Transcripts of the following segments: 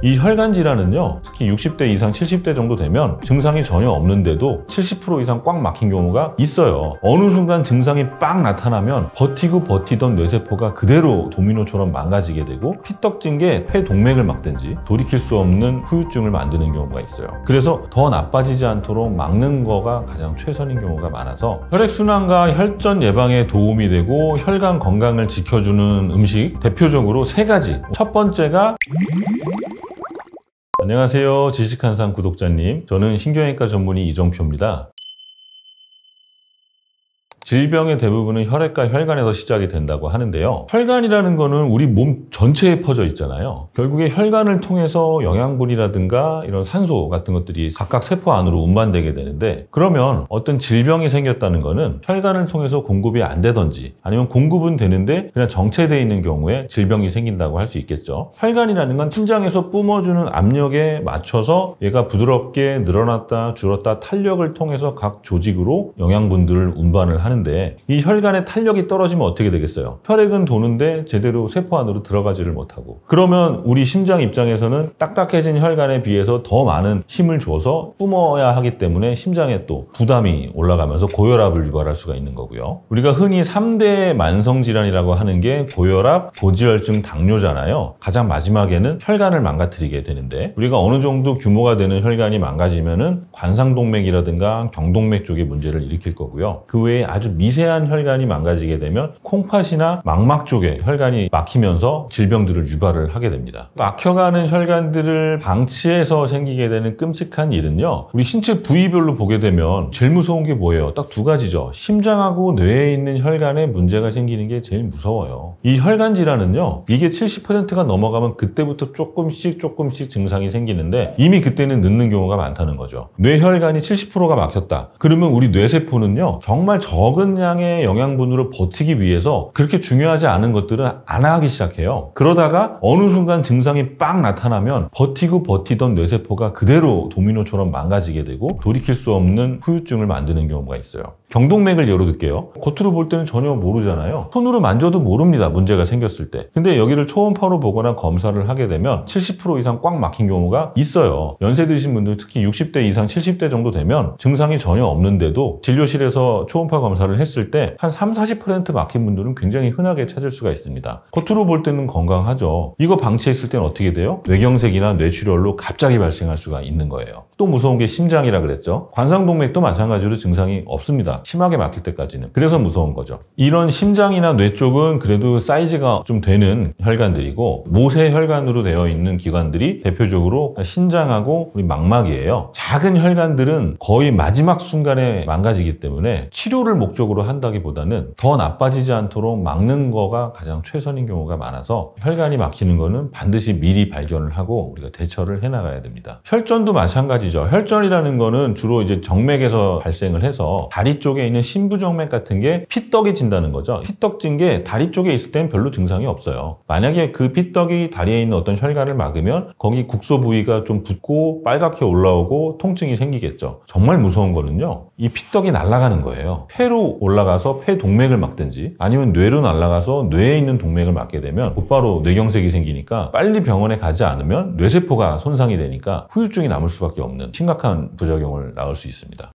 이 혈관 질환은요, 특히 60대 이상 70대 정도 되면 증상이 전혀 없는데도 70% 이상 꽉 막힌 경우가 있어요. 어느 순간 증상이 빡 나타나면 버티고 버티던 뇌세포가 그대로 도미노처럼 망가지게 되고 피떡진 게 폐 동맥을 막든지 돌이킬 수 없는 후유증을 만드는 경우가 있어요. 그래서 더 나빠지지 않도록 막는 거가 가장 최선인 경우가 많아서 혈액순환과 혈전 예방에 도움이 되고 혈관 건강을 지켜주는 음식 대표적으로 3가지. 첫 번째가 안녕하세요, 지식한상 구독자님. 저는 신경외과 전문의 이정표입니다. 질병의 대부분은 혈액과 혈관에서 시작이 된다고 하는데요. 혈관이라는 거는 우리 몸 전체에 퍼져 있잖아요. 결국에 혈관을 통해서 영양분이라든가 이런 산소 같은 것들이 각각 세포 안으로 운반되게 되는데, 그러면 어떤 질병이 생겼다는 거는 혈관을 통해서 공급이 안 되든지 아니면 공급은 되는데 그냥 정체되어 있는 경우에 질병이 생긴다고 할 수 있겠죠. 혈관이라는 건 심장에서 뿜어주는 압력에 맞춰서 얘가 부드럽게 늘어났다 줄었다 탄력을 통해서 각 조직으로 영양분들을 운반을 하는데, 이 혈관의 탄력이 떨어지면 어떻게 되겠어요? 혈액은 도는데 제대로 세포 안으로 들어가지를 못하고, 그러면 우리 심장 입장에서는 딱딱해진 혈관에 비해서 더 많은 힘을 줘서 뿜어야 하기 때문에 심장에 또 부담이 올라가면서 고혈압을 유발할 수가 있는 거고요. 우리가 흔히 3대 만성질환이라고 하는 게 고혈압, 고지혈증, 당뇨잖아요. 가장 마지막에는 혈관을 망가뜨리게 되는데, 우리가 어느 정도 규모가 되는 혈관이 망가지면은 관상동맥이라든가 경동맥 쪽에 문제를 일으킬 거고요. 그 외에 아주 미세한 혈관이 망가지게 되면 콩팥이나 망막 쪽에 혈관이 막히면서 질병들을 유발을 하게 됩니다. 막혀가는 혈관들을 방치해서 생기게 되는 끔찍한 일은요, 우리 신체 부위별로 보게 되면 제일 무서운 게 뭐예요? 딱 2가지죠. 심장하고 뇌에 있는 혈관에 문제가 생기는 게 제일 무서워요. 이 혈관 질환은요, 이게 70%가 넘어가면 그때부터 조금씩 증상이 생기는데, 이미 그때는 늦는 경우가 많다는 거죠. 뇌혈관이 70%가 막혔다. 그러면 우리 뇌세포는요, 정말 적은 양의 영양분으로 버티기 위해서 그렇게 중요하지 않은 것들은 안 하기 시작해요. 그러다가 어느 순간 증상이 빡 나타나면 버티고 버티던 뇌세포가 그대로 도미노처럼 망가지게 되고 돌이킬 수 없는 후유증을 만드는 경우가 있어요. 경동맥을 예로 들게요. 겉으로 볼 때는 전혀 모르잖아요. 손으로 만져도 모릅니다, 문제가 생겼을 때. 근데 여기를 초음파로 보거나 검사를 하게 되면 70% 이상 꽉 막힌 경우가 있어요. 연세 드신 분들, 특히 60대 이상 70대 정도 되면 증상이 전혀 없는데도 진료실에서 초음파 검사를 했을 때 한 30-40% 막힌 분들은 굉장히 흔하게 찾을 수가 있습니다. 겉으로 볼 때는 건강하죠. 이거 방치했을 때는 어떻게 돼요? 뇌경색이나 뇌출혈로 갑자기 발생할 수가 있는 거예요. 또 무서운 게 심장이라 그랬죠. 관상동맥도 마찬가지로 증상이 없습니다, 심하게 막힐 때까지는. 그래서 무서운 거죠. 이런 심장이나 뇌 쪽은 그래도 사이즈가 좀 되는 혈관들이고, 모세 혈관으로 되어 있는 기관들이 대표적으로 신장하고 우리 망막이에요. 작은 혈관들은 거의 마지막 순간에 망가지기 때문에 치료를 목적으로 한다기보다는 더 나빠지지 않도록 막는 거가 가장 최선인 경우가 많아서, 혈관이 막히는 거는 반드시 미리 발견을 하고 우리가 대처를 해나가야 됩니다. 혈전도 마찬가지죠. 혈전이라는 거는 주로 이제 정맥에서 발생을 해서 다리 쪽에 있는 심부정맥 같은 게 피떡이 진다는 거죠. 피떡진 게 다리 쪽에 있을 땐 별로 증상이 없어요. 만약에 그 피떡이 다리에 있는 어떤 혈관을 막으면 거기 국소 부위가 좀 붓고 빨갛게 올라오고 통증이 생기겠죠. 정말 무서운 거는요, 이 피떡이 날아가는 거예요. 폐로 올라가서 폐 동맥을 막든지 아니면 뇌로 날아가서 뇌에 있는 동맥을 막게 되면 곧바로 뇌경색이 생기니까 빨리 병원에 가지 않으면 뇌세포가 손상이 되니까 후유증이 남을 수밖에 없는 심각한 부작용을 낳을 수 있습니다.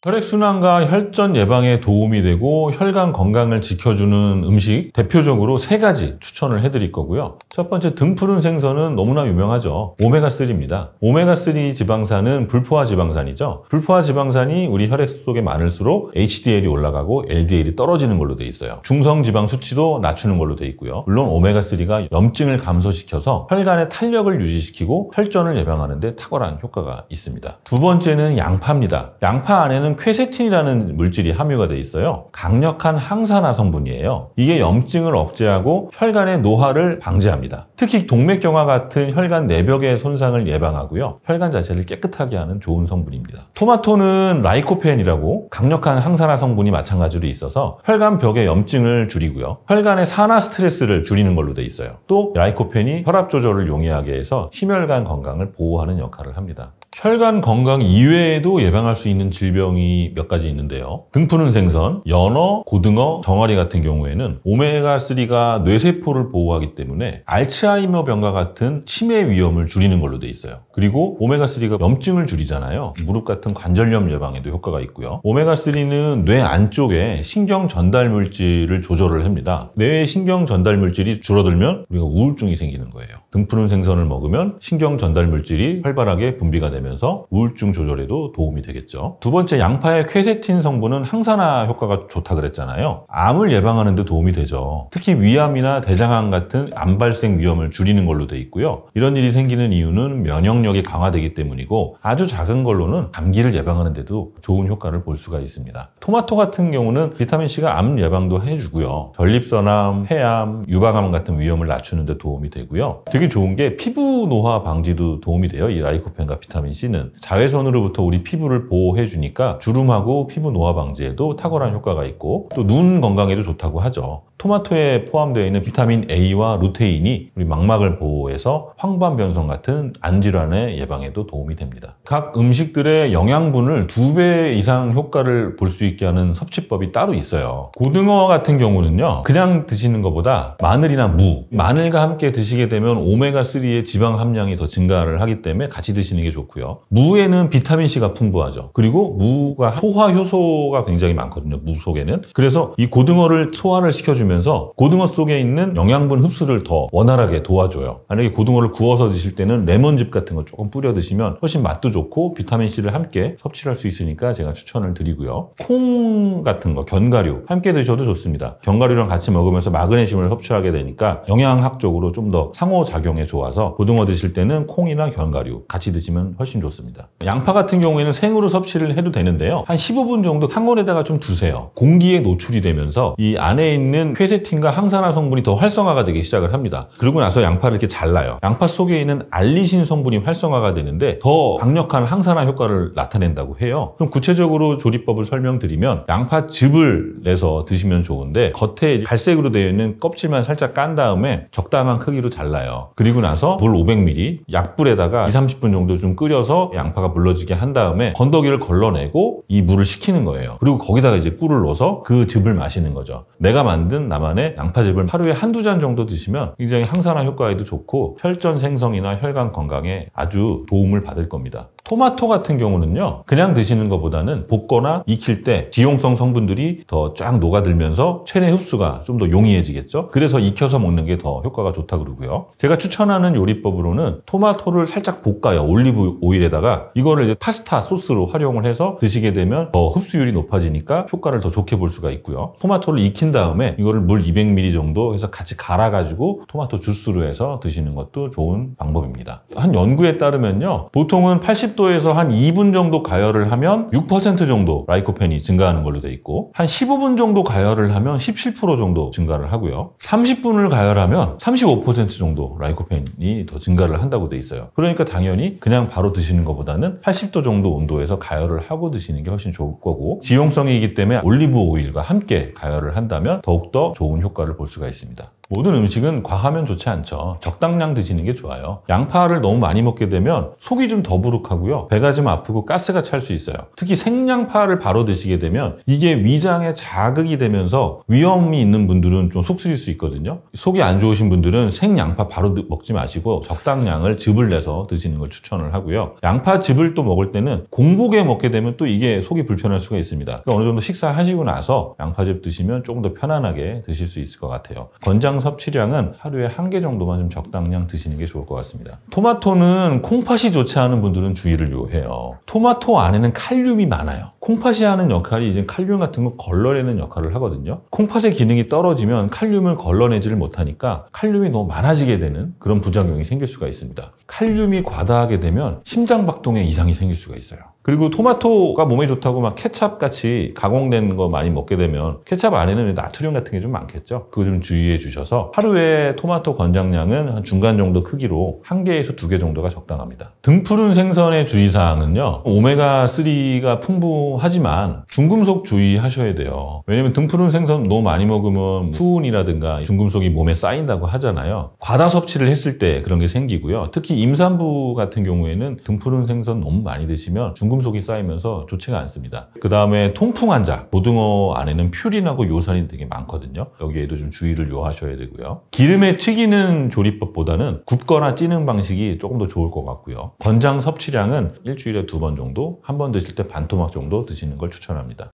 혈액순환과 혈전 예방에 도움이 되고 혈관 건강을 지켜주는 음식 대표적으로 3가지 추천을 해드릴 거고요. 첫 번째, 등푸른 생선은 너무나 유명하죠. 오메가3입니다. 오메가3 지방산은 불포화 지방산이죠. 불포화 지방산이 우리 혈액 속에 많을수록 HDL이 올라가고 LDL이 떨어지는 걸로 돼 있어요. 중성지방 수치도 낮추는 걸로 돼 있고요. 물론 오메가3가 염증을 감소시켜서 혈관의 탄력을 유지시키고 혈전을 예방하는 데 탁월한 효과가 있습니다. 두 번째는 양파입니다. 양파 안에는 퀘세틴이라는 물질이 함유가 돼 있어요. 강력한 항산화 성분이에요. 이게 염증을 억제하고 혈관의 노화를 방지합니다. 특히 동맥경화 같은 혈관 내벽의 손상을 예방하고요. 혈관 자체를 깨끗하게 하는 좋은 성분입니다. 토마토는 라이코펜이라고 강력한 항산화 성분이 마찬가지로 있어서 혈관 벽의 염증을 줄이고요. 혈관의 산화 스트레스를 줄이는 걸로 돼 있어요. 또 라이코펜이 혈압 조절을 용이하게 해서 심혈관 건강을 보호하는 역할을 합니다. 혈관 건강 이외에도 예방할 수 있는 질병이 몇 가지 있는데요. 등 푸는 생선, 연어, 고등어, 정어리 같은 경우에는 오메가3가 뇌세포를 보호하기 때문에 알츠하이머 병과 같은 치매 위험을 줄이는 걸로 돼 있어요. 그리고 오메가3가 염증을 줄이잖아요. 무릎 같은 관절염 예방에도 효과가 있고요. 오메가3는 뇌 안쪽에 신경 전달 물질을 조절을 합니다. 뇌의 신경 전달 물질이 줄어들면 우리가 우울증이 생기는 거예요. 등 푸는 생선을 먹으면 신경 전달 물질이 활발하게 분비가 되면서 우울증 조절에도 도움이 되겠죠. 두 번째, 양파의 퀘세틴 성분은 항산화 효과가 좋다 그랬잖아요. 암을 예방하는 데 도움이 되죠. 특히 위암이나 대장암 같은 암 발생 위험을 줄이는 걸로 돼 있고요. 이런 일이 생기는 이유는 면역력이 강화되기 때문이고 아주 작은 걸로는 감기를 예방하는 데도 좋은 효과를 볼 수가 있습니다. 토마토 같은 경우는 비타민C가 암 예방도 해주고요. 전립선암, 폐암, 유방암 같은 위험을 낮추는 데 도움이 되고요. 되게 좋은 게 피부 노화 방지도 도움이 돼요. 이 라이코펜과 비타민C는 자외선으로부터 우리 피부를 보호해 주니까 주름하고 피부 노화 방지에도 탁월한 효과가 있고 또 눈 건강에도 좋다고 하죠. 토마토에 포함되어 있는 비타민 A와 루테인이 우리 망막을 보호해서 황반변성 같은 안질환의 예방에도 도움이 됩니다. 각 음식들의 영양분을 2배 이상 효과를 볼 수 있게 하는 섭취법이 따로 있어요. 고등어 같은 경우는요, 그냥 드시는 것보다 마늘이나 무, 마늘과 함께 드시게 되면 오메가3의 지방 함량이 더 증가를 하기 때문에 같이 드시는 게 좋고요. 무에는 비타민C가 풍부하죠. 그리고 무가 소화 효소가 굉장히 많거든요. 무 속에는. 그래서 이 고등어를 소화를 시켜주면서 고등어 속에 있는 영양분 흡수를 더 원활하게 도와줘요. 만약에 고등어를 구워서 드실 때는 레몬즙 같은 거 조금 뿌려 드시면 훨씬 맛도 좋고 비타민C를 함께 섭취를 할 수 있으니까 제가 추천을 드리고요. 콩 같은 거, 견과류 함께 드셔도 좋습니다. 견과류랑 같이 먹으면서 마그네슘을 섭취하게 되니까 영양학적으로 좀 더 상호작용에 좋아서 고등어 드실 때는 콩이나 견과류 같이 드시면 훨씬 좋습니다. 양파 같은 경우에는 생으로 섭취를 해도 되는데요. 한 15분 정도 상온에다가 좀 두세요. 공기에 노출이 되면서 이 안에 있는 퀘세틴과 항산화 성분이 더 활성화가 되기 시작을 합니다. 그러고 나서 양파를 이렇게 잘라요. 양파 속에 있는 알리신 성분이 활성화가 되는데 더 강력한 항산화 효과를 나타낸다고 해요. 그럼 구체적으로 조리법을 설명드리면 양파즙을 내서 드시면 좋은데 겉에 갈색으로 되어 있는 껍질만 살짝 깐 다음에 적당한 크기로 잘라요. 그리고 나서 물 500ml 약불에다가 20-30분 정도 좀 끓여서 양파가 물러지게 한 다음에 건더기를 걸러내고 이 물을 식히는 거예요. 그리고 거기다가 이제 꿀을 넣어서 그 즙을 마시는 거죠. 내가 만든 나만의 양파즙을 하루에 1-2잔 정도 드시면 굉장히 항산화 효과에도 좋고 혈전 생성이나 혈관 건강에 아주 도움을 받을 겁니다. 토마토 같은 경우는요, 그냥 드시는 것보다는 볶거나 익힐 때 지용성 성분들이 더 쫙 녹아들면서 체내 흡수가 좀 더 용이해지겠죠. 그래서 익혀서 먹는 게 더 효과가 좋다 그러고요. 제가 추천하는 요리법으로는 토마토를 살짝 볶아요. 올리브 오일에다가 이거를 이제 파스타 소스로 활용을 해서 드시게 되면 더 흡수율이 높아지니까 효과를 더 좋게 볼 수가 있고요. 토마토를 익힌 다음에 이거를 물 200ml 정도 해서 같이 갈아가지고 토마토 주스로 해서 드시는 것도 좋은 방법입니다. 한 연구에 따르면요, 보통은 80도에서 한 2분 정도 가열을 하면 6% 정도 라이코펜이 증가하는 걸로 돼 있고 한 15분 정도 가열을 하면 17% 정도 증가를 하고요. 30분을 가열하면 35% 정도 라이코펜이 더 증가를 한다고 돼 있어요. 그러니까 당연히 그냥 바로 드시는 것보다는 80도 정도 온도에서 가열을 하고 드시는 게 훨씬 좋을 거고 지용성이기 때문에 올리브 오일과 함께 가열을 한다면 더욱더 좋은 효과를 볼 수가 있습니다. 모든 음식은 과하면 좋지 않죠. 적당량 드시는 게 좋아요. 양파를 너무 많이 먹게 되면 속이 좀 더부룩하고요. 배가 좀 아프고 가스가 찰 수 있어요. 특히 생양파를 바로 드시게 되면 이게 위장에 자극이 되면서 위험이 있는 분들은 좀 속 쓰릴 수 있거든요. 속이 안 좋으신 분들은 생양파 바로 먹지 마시고 적당량을 즙을 내서 드시는 걸 추천을 하고요. 양파즙을 또 먹을 때는 공복에 먹게 되면 또 이게 속이 불편할 수가 있습니다. 그러니까 어느 정도 식사하시고 나서 양파즙 드시면 조금 더 편안하게 드실 수 있을 것 같아요. 권장 섭취량은 하루에 1개 정도만 좀 적당량 드시는 게 좋을 것 같습니다. 토마토는 콩팥이 좋지 않은 분들은 주의를 요해요. 토마토 안에는 칼륨이 많아요. 콩팥이 하는 역할이 이제 칼륨 같은 거 걸러내는 역할을 하거든요. 콩팥의 기능이 떨어지면 칼륨을 걸러내지를 못하니까 칼륨이 너무 많아지게 되는 그런 부작용이 생길 수가 있습니다. 칼륨이 과다하게 되면 심장박동에 이상이 생길 수가 있어요. 그리고 토마토가 몸에 좋다고 막 케찹 같이 가공된 거 많이 먹게 되면 케찹 안에는 나트륨 같은 게 좀 많겠죠. 그거 좀 주의해 주셔서 하루에 토마토 권장량은 한 중간 정도 크기로 1개에서 2개 정도가 적당합니다. 등푸른 생선의 주의사항은요, 오메가3가 풍부하지만 중금속 주의하셔야 돼요. 왜냐면 등푸른 생선 너무 많이 먹으면 수은이라든가 중금속이 몸에 쌓인다고 하잖아요. 과다 섭취를 했을 때 그런 게 생기고요. 특히 임산부 같은 경우에는 등푸른 생선 너무 많이 드시면 중금속이 쌓이면서 좋지가 않습니다. 그 다음에 통풍 환자, 고등어 안에는 퓨린하고 요산이 되게 많거든요. 여기에도 좀 주의를 요하셔야 되고요. 기름에 튀기는 조리법보다는 굽거나 찌는 방식이 조금 더 좋을 것 같고요. 권장 섭취량은 일주일에 2번 정도, 한 번 드실 때 반 토막 정도 드시는 걸 추천합니다.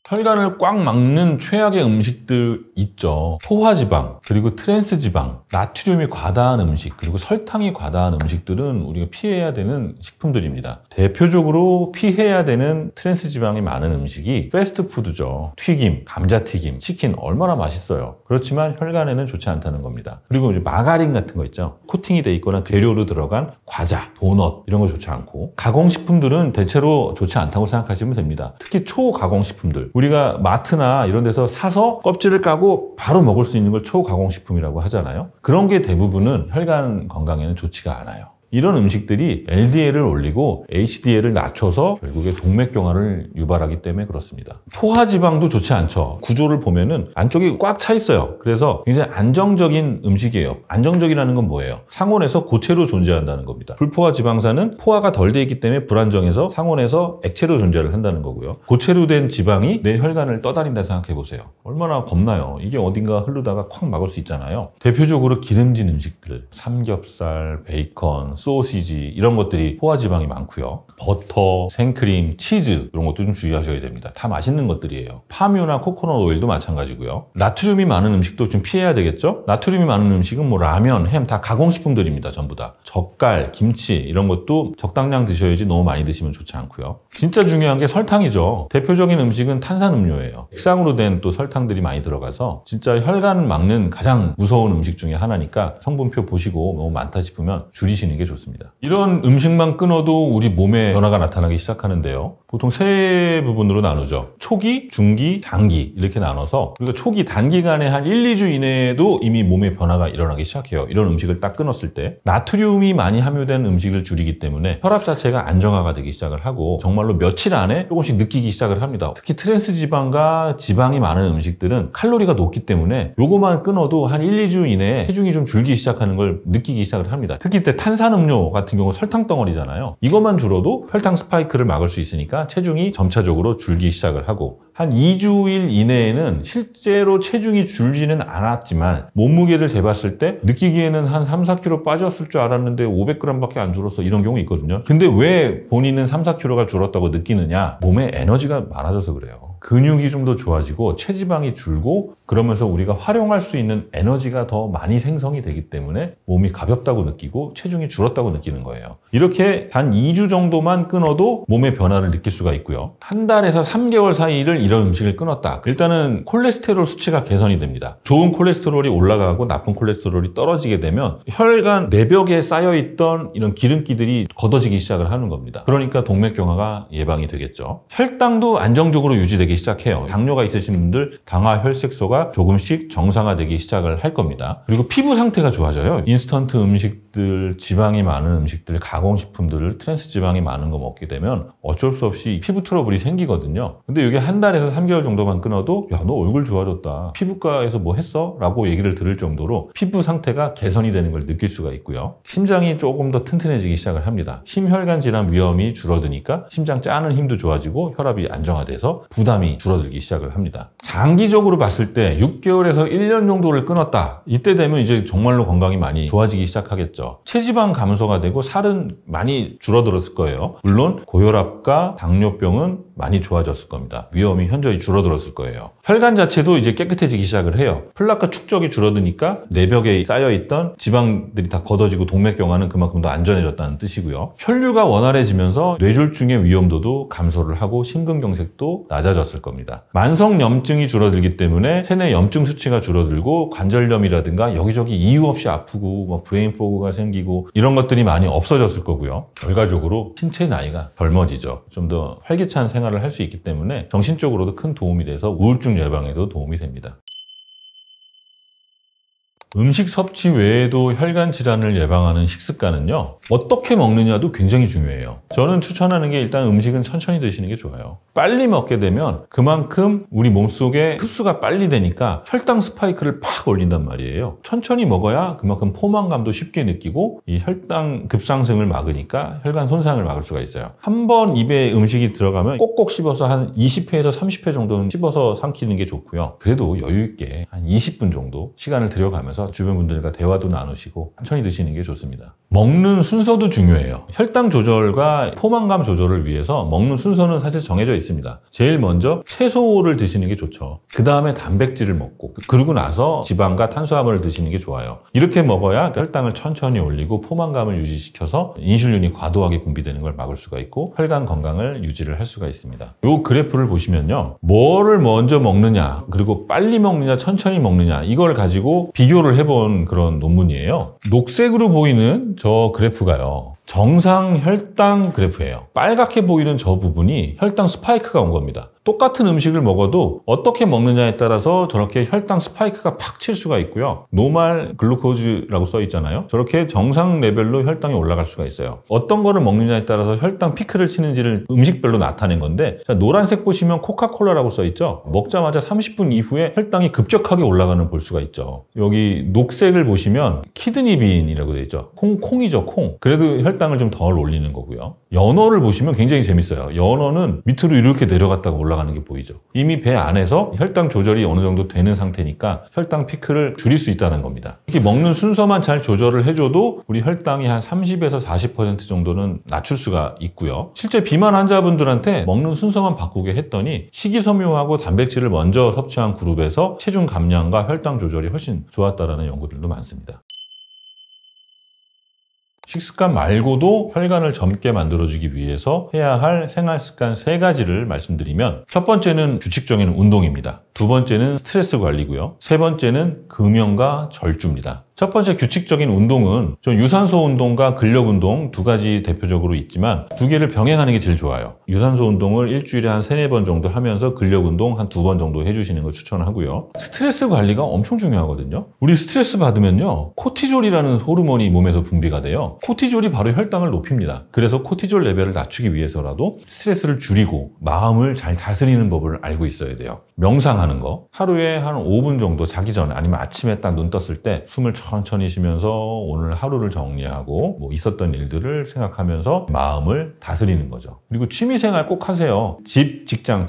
혈관을 꽉 막는 최악의 음식들 있죠. 포화지방, 그리고 트랜스지방, 나트륨이 과다한 음식, 그리고 설탕이 과다한 음식들은 우리가 피해야 되는 식품들입니다. 대표적으로 피해야 되는 트랜스지방이 많은 음식이 패스트푸드죠. 튀김, 감자튀김, 치킨 얼마나 맛있어요. 그렇지만 혈관에는 좋지 않다는 겁니다. 그리고 이제 마가린 같은 거 있죠. 코팅이 돼 있거나 재료로 들어간 과자, 도넛 이런 거 좋지 않고, 가공식품들은 대체로 좋지 않다고 생각하시면 됩니다. 특히 초가공식품들, 우리가 마트나 이런 데서 사서 껍질을 까고 바로 먹을 수 있는 걸 초가공식품이라고 하잖아요. 그런 게 대부분은 혈관 건강에는 좋지가 않아요. 이런 음식들이 LDL을 올리고 HDL을 낮춰서 결국에 동맥경화를 유발하기 때문에 그렇습니다. 포화지방도 좋지 않죠. 구조를 보면은 안쪽이 꽉 차 있어요. 그래서 굉장히 안정적인 음식이에요. 안정적이라는 건 뭐예요? 상온에서 고체로 존재한다는 겁니다. 불포화지방산은 포화가 덜 돼 있기 때문에 불안정해서 상온에서 액체로 존재를 한다는 거고요. 고체로 된 지방이 내 혈관을 떠다닌다 생각해 보세요. 얼마나 겁나요. 이게 어딘가 흐르다가 콱 막을 수 있잖아요. 대표적으로 기름진 음식들, 삼겹살, 베이컨, 소시지 이런 것들이 포화지방이 많고요. 버터, 생크림, 치즈 이런 것도 좀 주의하셔야 됩니다. 다 맛있는 것들이에요. 파뮤나 코코넛 오일도 마찬가지고요. 나트륨이 많은 음식도 좀 피해야 되겠죠? 나트륨이 많은 음식은 뭐 라면, 햄 다 가공식품들입니다. 전부 다. 젓갈, 김치 이런 것도 적당량 드셔야지 너무 많이 드시면 좋지 않고요. 진짜 중요한 게 설탕이죠. 대표적인 음식은 탄산음료예요. 액상으로 된 또 설탕들이 많이 들어가서 진짜 혈관을 막는 가장 무서운 음식 중에 하나니까 성분표 보시고 너무 많다 싶으면 줄이시는 게 좋습니다. 이런 음식만 끊어도 우리 몸에 변화가 나타나기 시작하는데요. 보통 세 부분으로 나누죠. 초기, 중기, 장기 이렇게 나눠서 우리가 초기 단기간에 한 1, 2주 이내에도 이미 몸에 변화가 일어나기 시작해요. 이런 음식을 딱 끊었을 때 나트륨이 많이 함유된 음식을 줄이기 때문에 혈압 자체가 안정화가 되기 시작을 하고 정말로 며칠 안에 조금씩 느끼기 시작을 합니다. 특히 트랜스지방과 지방이 많은 음식들은 칼로리가 높기 때문에 요거만 끊어도 한 1, 2주 이내에 체중이 좀 줄기 시작하는 걸 느끼기 시작을 합니다. 특히 이때 탄산음료 같은 경우 설탕 덩어리잖아요. 이것만 줄어도 혈당 스파이크를 막을 수 있으니까 체중이 점차적으로 줄기 시작을 하고 한 2주일 이내에는 실제로 체중이 줄지는 않았지만 몸무게를 재봤을 때 느끼기에는 한 3, 4kg 빠졌을 줄 알았는데 500g밖에 안 줄었어 이런 경우 있거든요. 근데 왜 본인은 3, 4kg가 줄었다고 느끼느냐? 몸에 에너지가 많아져서 그래요. 근육이 좀 더 좋아지고 체지방이 줄고 그러면서 우리가 활용할 수 있는 에너지가 더 많이 생성이 되기 때문에 몸이 가볍다고 느끼고 체중이 줄었다고 느끼는 거예요. 이렇게 단 2주 정도만 끊어도 몸의 변화를 느낄 수가 있고요. 한 달에서 3개월 사이를 이런 음식을 끊었다. 일단은 콜레스테롤 수치가 개선이 됩니다. 좋은 콜레스테롤이 올라가고 나쁜 콜레스테롤이 떨어지게 되면 혈관 내벽에 쌓여있던 이런 기름기들이 걷어지기 시작을 하는 겁니다. 그러니까 동맥경화가 예방이 되겠죠. 혈당도 안정적으로 유지되기 시작해요. 당뇨가 있으신 분들 당화 혈색소가 조금씩 정상화되기 시작을 할 겁니다. 그리고 피부 상태가 좋아져요. 인스턴트 음식들, 지방이 많은 음식들, 가공식품들을 트랜스지방이 많은 거 먹게 되면 어쩔 수 없이 피부 트러블이 생기거든요. 근데 이게 한 달에서 3개월 정도만 끊어도 야, 너 얼굴 좋아졌다. 피부과에서 뭐 했어? 라고 얘기를 들을 정도로 피부 상태가 개선이 되는 걸 느낄 수가 있고요. 심장이 조금 더 튼튼해지기 시작을 합니다. 심혈관 질환 위험이 줄어드니까 심장 짜는 힘도 좋아지고 혈압이 안정화돼서 부담이 줄어들기 시작을 합니다. 장기적으로 봤을 때 6개월에서 1년 정도를 끊었다. 이때 되면 이제 정말로 건강이 많이 좋아지기 시작하겠죠. 체지방 감소가 되고 살은 많이 줄어들었을 거예요. 물론 고혈압과 당뇨병은 많이 좋아졌을 겁니다. 위험이 현저히 줄어들었을 거예요. 혈관 자체도 이제 깨끗해지기 시작을 해요. 플라크 축적이 줄어드니까 내벽에 쌓여있던 지방들이 다 걷어지고 동맥경화는 그만큼 더 안전해졌다는 뜻이고요. 혈류가 원활해지면서 뇌졸중의 위험도도 감소를 하고 심근경색도 낮아졌을 겁니다. 만성염증이 줄어들기 때문에 체내 염증 수치가 줄어들고 관절염이라든가 여기저기 이유 없이 아프고 뭐 브레인 포그가 생기고 이런 것들이 많이 없어졌을 거고요. 결과적으로 신체 나이가 젊어지죠. 좀 더 활기찬 생활을 할 수 있기 때문에 정신적으로도 큰 도움이 돼서 우울증 예방에도 도움이 됩니다. 음식 섭취 외에도 혈관 질환을 예방하는 식습관은요, 어떻게 먹느냐도 굉장히 중요해요. 저는 추천하는 게 일단 음식은 천천히 드시는 게 좋아요. 빨리 먹게 되면 그만큼 우리 몸속에 흡수가 빨리 되니까 혈당 스파이크를 팍 올린단 말이에요. 천천히 먹어야 그만큼 포만감도 쉽게 느끼고 이 혈당 급상승을 막으니까 혈관 손상을 막을 수가 있어요. 한 번 입에 음식이 들어가면 꼭꼭 씹어서 한 20회에서 30회 정도는 씹어서 삼키는 게 좋고요. 그래도 여유 있게 한 20분 정도 시간을 들여가면서 주변 분들과 대화도 나누시고 천천히 드시는 게 좋습니다. 먹는 순서도 중요해요. 혈당 조절과 포만감 조절을 위해서 먹는 순서는 사실 정해져 있습니다. 제일 먼저 채소를 드시는 게 좋죠. 그 다음에 단백질을 먹고 그러고 나서 지방과 탄수화물을 드시는 게 좋아요. 이렇게 먹어야 혈당을 천천히 올리고 포만감을 유지시켜서 인슐린이 과도하게 분비되는 걸 막을 수가 있고 혈관 건강을 유지를 할 수가 있습니다. 이 그래프를 보시면요, 뭐를 먼저 먹느냐 그리고 빨리 먹느냐 천천히 먹느냐 이걸 가지고 비교를 해본 그런 논문이에요. 녹색으로 보이는 저 그래프가요, 정상 혈당 그래프예요. 빨갛게 보이는 저 부분이 혈당 스파이크가 온 겁니다. 똑같은 음식을 먹어도 어떻게 먹느냐에 따라서 저렇게 혈당 스파이크가 팍 칠 수가 있고요. 노말 글루코즈라고 써 있잖아요. 저렇게 정상 레벨로 혈당이 올라갈 수가 있어요. 어떤 거를 먹느냐에 따라서 혈당 피크를 치는지를 음식별로 나타낸 건데, 자, 노란색 보시면 코카콜라라고 써 있죠. 먹자마자 30분 이후에 혈당이 급격하게 올라가는 걸 볼 수가 있죠. 여기 녹색을 보시면 키드니빈이라고 되어 있죠. 콩이죠, 콩. 그래도 혈당을 좀 덜 올리는 거고요. 연어를 보시면 굉장히 재밌어요. 연어는 밑으로 이렇게 내려갔다가 올라가는 게 보이죠. 이미 배 안에서 혈당 조절이 어느 정도 되는 상태니까 혈당 피크를 줄일 수 있다는 겁니다. 이렇게 먹는 순서만 잘 조절을 해줘도 우리 혈당이 한 30에서 40% 정도는 낮출 수가 있고요. 실제 비만 환자분들한테 먹는 순서만 바꾸게 했더니 식이섬유하고 단백질을 먼저 섭취한 그룹에서 체중 감량과 혈당 조절이 훨씬 좋았다는 연구들도 많습니다. 식습관 말고도 혈관을 젊게 만들어주기 위해서 해야 할 생활습관 3가지를 말씀드리면, 첫 번째는 규칙적인 운동입니다. 두 번째는 스트레스 관리고요. 세 번째는 금연과 절주입니다. 첫 번째 규칙적인 운동은 좀 유산소 운동과 근력 운동 2가지 대표적으로 있지만 2개를 병행하는 게 제일 좋아요. 유산소 운동을 일주일에 한 3-4번 정도 하면서 근력 운동 한 2번 정도 해주시는 걸 추천하고요. 스트레스 관리가 엄청 중요하거든요. 우리 스트레스 받으면요, 코티졸이라는 호르몬이 몸에서 분비가 돼요. 코티졸이 바로 혈당을 높입니다. 그래서 코티졸 레벨을 낮추기 위해서라도 스트레스를 줄이고 마음을 잘 다스리는 법을 알고 있어야 돼요. 명상하는 거, 하루에 한 5분 정도 자기 전에 아니면 아침에 딱 눈 떴을 때 숨을 천천히 쉬면서 오늘 하루를 정리하고 뭐 있었던 일들을 생각하면서 마음을 다스리는 거죠. 그리고 취미생활 꼭 하세요. 집, 직장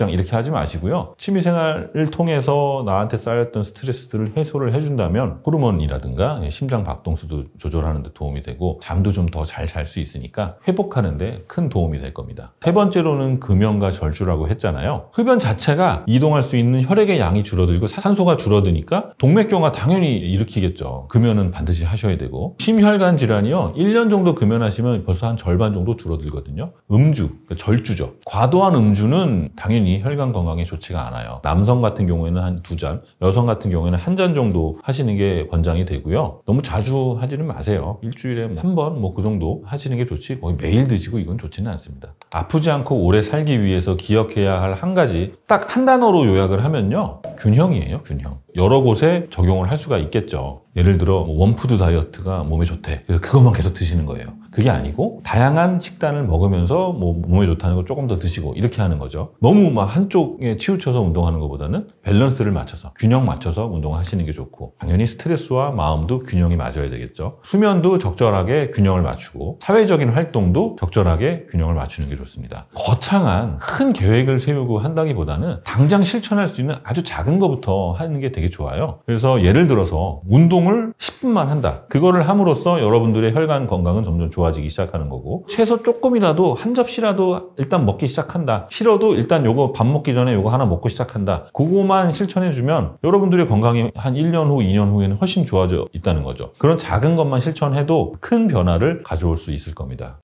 이렇게 하지 마시고요. 취미생활을 통해서 나한테 쌓였던 스트레스들을 해소를 해준다면 호르몬이라든가 심장 박동수도 조절하는 데 도움이 되고 잠도 좀 더 잘 잘 수 있으니까 회복하는 데 큰 도움이 될 겁니다. 세 번째로는 금연과 절주라고 했잖아요. 흡연 자체가 이동할 수 있는 혈액의 양이 줄어들고 산소가 줄어드니까 동맥경화 당연히 일으키겠죠. 금연은 반드시 하셔야 되고, 심혈관 질환이요, 1년 정도 금연하시면 벌써 한 절반 정도 줄어들거든요. 음주, 그러니까 절주죠. 과도한 음주는 당연히 혈관 건강에 좋지가 않아요. 남성 같은 경우에는 한 2잔, 여성 같은 경우에는 1잔 정도 하시는 게 권장이 되고요. 너무 자주 하지는 마세요. 일주일에 한 번 뭐 그 정도 하시는 게 좋지, 거의 매일 드시고 이건 좋지는 않습니다. 아프지 않고 오래 살기 위해서 기억해야 할 한 가지, 딱 한 단어로 요약을 하면요, 균형이에요. 균형. 여러 곳에 적용을 할 수가 있겠죠. 예를 들어 원푸드 다이어트가 몸에 좋대, 그래서 그것만 계속 드시는 거예요. 그게 아니고 다양한 식단을 먹으면서 뭐 몸에 좋다는 거 조금 더 드시고 이렇게 하는 거죠. 너무 막 한쪽에 치우쳐서 운동하는 것보다는 밸런스를 맞춰서, 균형 맞춰서 운동을 하시는 게 좋고, 당연히 스트레스와 마음도 균형이 맞아야 되겠죠. 수면도 적절하게 균형을 맞추고, 사회적인 활동도 적절하게 균형을 맞추는 게 좋습니다. 좋습니다. 거창한 큰 계획을 세우고 한다기보다는 당장 실천할 수 있는 아주 작은 것부터 하는 게 되게 좋아요. 그래서 예를 들어서 운동을 10분만 한다. 그거를 함으로써 여러분들의 혈관 건강은 점점 좋아지기 시작하는 거고, 최소 조금이라도 한 접시라도 일단 먹기 시작한다. 싫어도 일단 요거 밥 먹기 전에 요거 하나 먹고 시작한다. 그거만 실천해주면 여러분들의 건강이 한 1년 후, 2년 후에는 훨씬 좋아져 있다는 거죠. 그런 작은 것만 실천해도 큰 변화를 가져올 수 있을 겁니다.